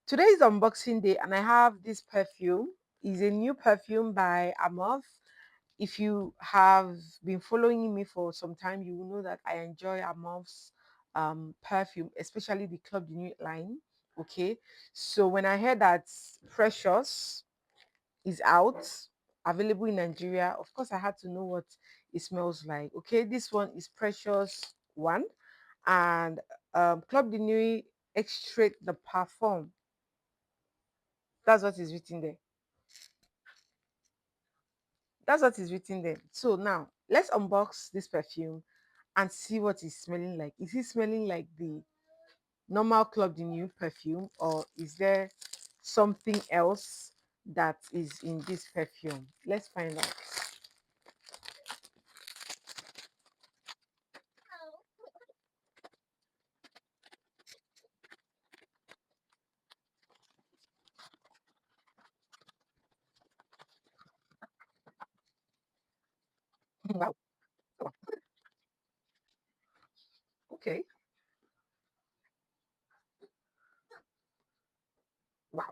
Today is unboxing day, and I have this perfume. It's a new perfume by Armaf. If you have been following me for some time, you will know that I enjoy Armaf's perfume, especially the Club de Nuit line. Okay, so when I heard that Precious is out, available in Nigeria, of course I had to know what it smells like. Okay, this one is Precious one, and Club de Nuit Extrait the Parfum. That's what is written there. That's what is written there. So now let's unbox this perfume and see what it's smelling like. Is it smelling like the normal Club de Nuit perfume, or is there something else that is in this perfume? Let's find out. Wow. Okay. Wow.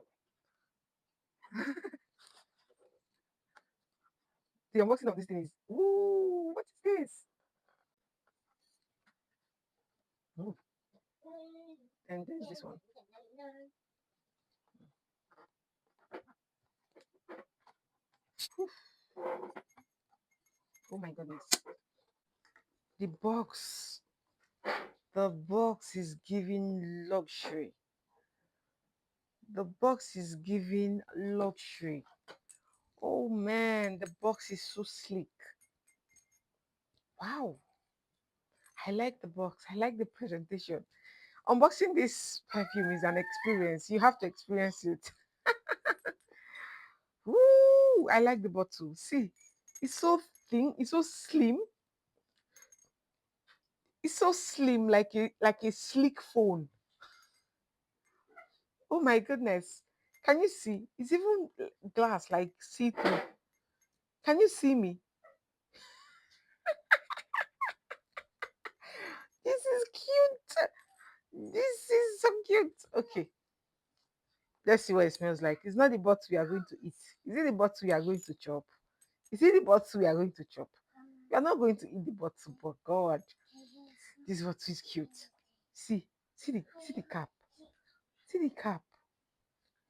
The unboxing of this thing is, ooh, what is this? Oh, and there's this one. Oh my goodness. The box. The box is giving luxury. The box is giving luxury. Oh man, the box is so sleek. Wow. I like the box. I like the presentation. Unboxing this perfume is an experience. You have to experience it. Woo! I like the bottle. See, it's so thin, it's so slim. It's so slim, like a sleek phone. Oh my goodness. Can you see? It's even glass, like see through. Can you see me? This is cute. This is so cute. Okay, let's see what it smells like. It's not the bottle we are going to eat. Is it the bottle we are going to chop? Is it the bottle we are going to chop? We are not going to eat the bottle, but God, this bottle is cute. See, see the cap. See the cap.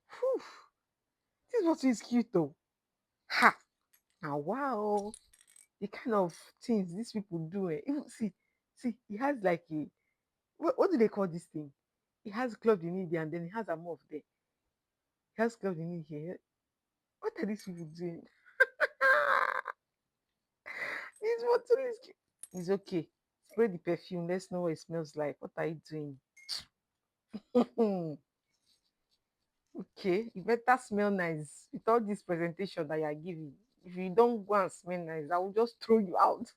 Whew, this bottle is cute though. Ha! Now wow. The kind of things these people do. Even see, he has like a what do they call this thing? He has club in India and then he has a move there. He has club in here. What are these people doing? This bottle is cute. It's okay. Spray the perfume. Let's know what it smells like. What are you doing? Okay, you better smell nice with all this presentation that you are giving. If you don't go and smell nice, I will just throw you out.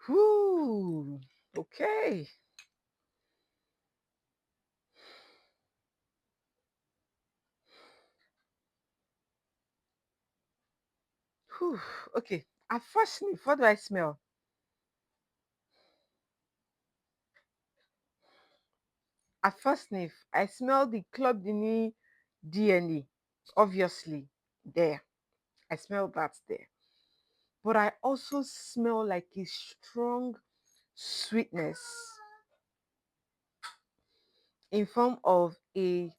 Whew. Okay. Whew. Okay. At first sniff, what do I smell? At first sniff, I smell the Club de Nuit DNA. Obviously, there. I smell that there. But I also smell like a strong sweetness in form of a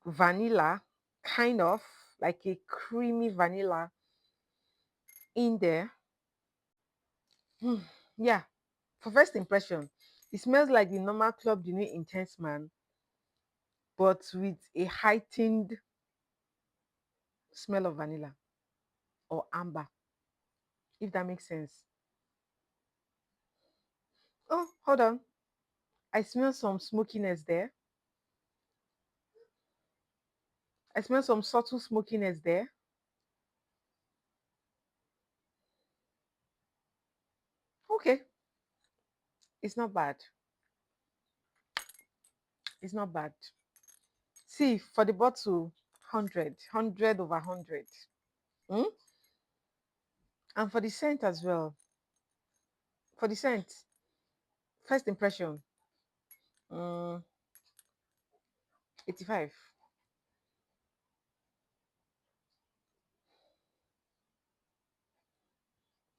vanilla, kind of like a creamy vanilla in there. Hmm, yeah, for first impression, it smells like the normal Club de Nuit Intense Man, but with a heightened smell of vanilla or amber, if that makes sense. Oh, hold on. I smell some smokiness there. I smell some subtle smokiness there. Okay, it's not bad. It's not bad. See, for the bottle, 100 over 100. Mm? And for the scent as well. For the scent, first impression, mm, 85.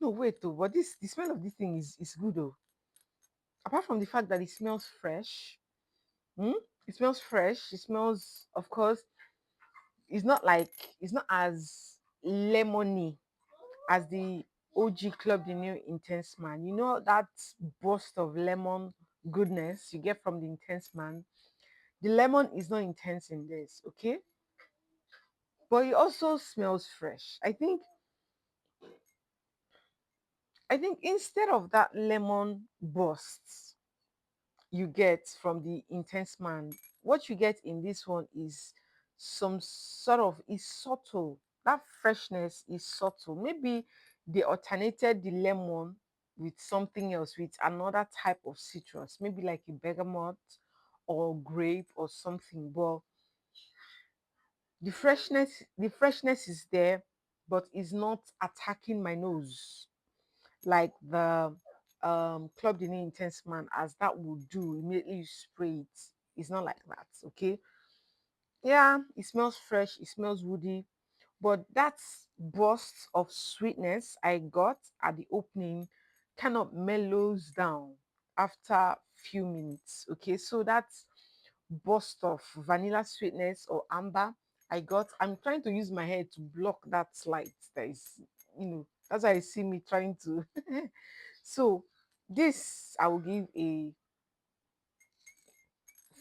No, wait, though. But this the smell of this thing is good, though. Apart from the fact that it smells fresh, mm? It smells fresh. It smells, of course, it's not like it's not as lemony as the OG Club the New Intense Man. You know that burst of lemon goodness you get from the Intense Man. The lemon is not intense in this, okay? But it also smells fresh. I think instead of that lemon burst you get from the Intense Man, what you get in this one is some sort of is subtle. That freshness is subtle. Maybe they alternated the lemon with something else, with another type of citrus, maybe like a bergamot or grape or something. But the freshness is there, but is not attacking my nose like the Club de Nez Intense Man, as that would do immediately you spray it. It's not like that, okay? Yeah, it smells fresh, it smells woody, but that burst of sweetness I got at the opening kind of mellows down after few minutes. Okay, so that burst of vanilla sweetness or amber I got, I'm trying to use my head to block that light that is, that's why I see me trying to. So this I will give a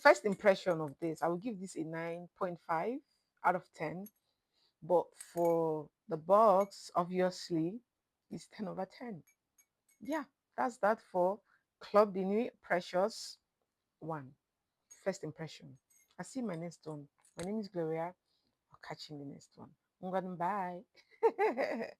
first impression of this. I will give this a 9.5 out of 10. But for the box, obviously, it's 10 over 10. Yeah, that's that for Club de Nuit Precious 1. First impression. I see my next one. My name is Gloria. I'll catch you in the next one. Bye.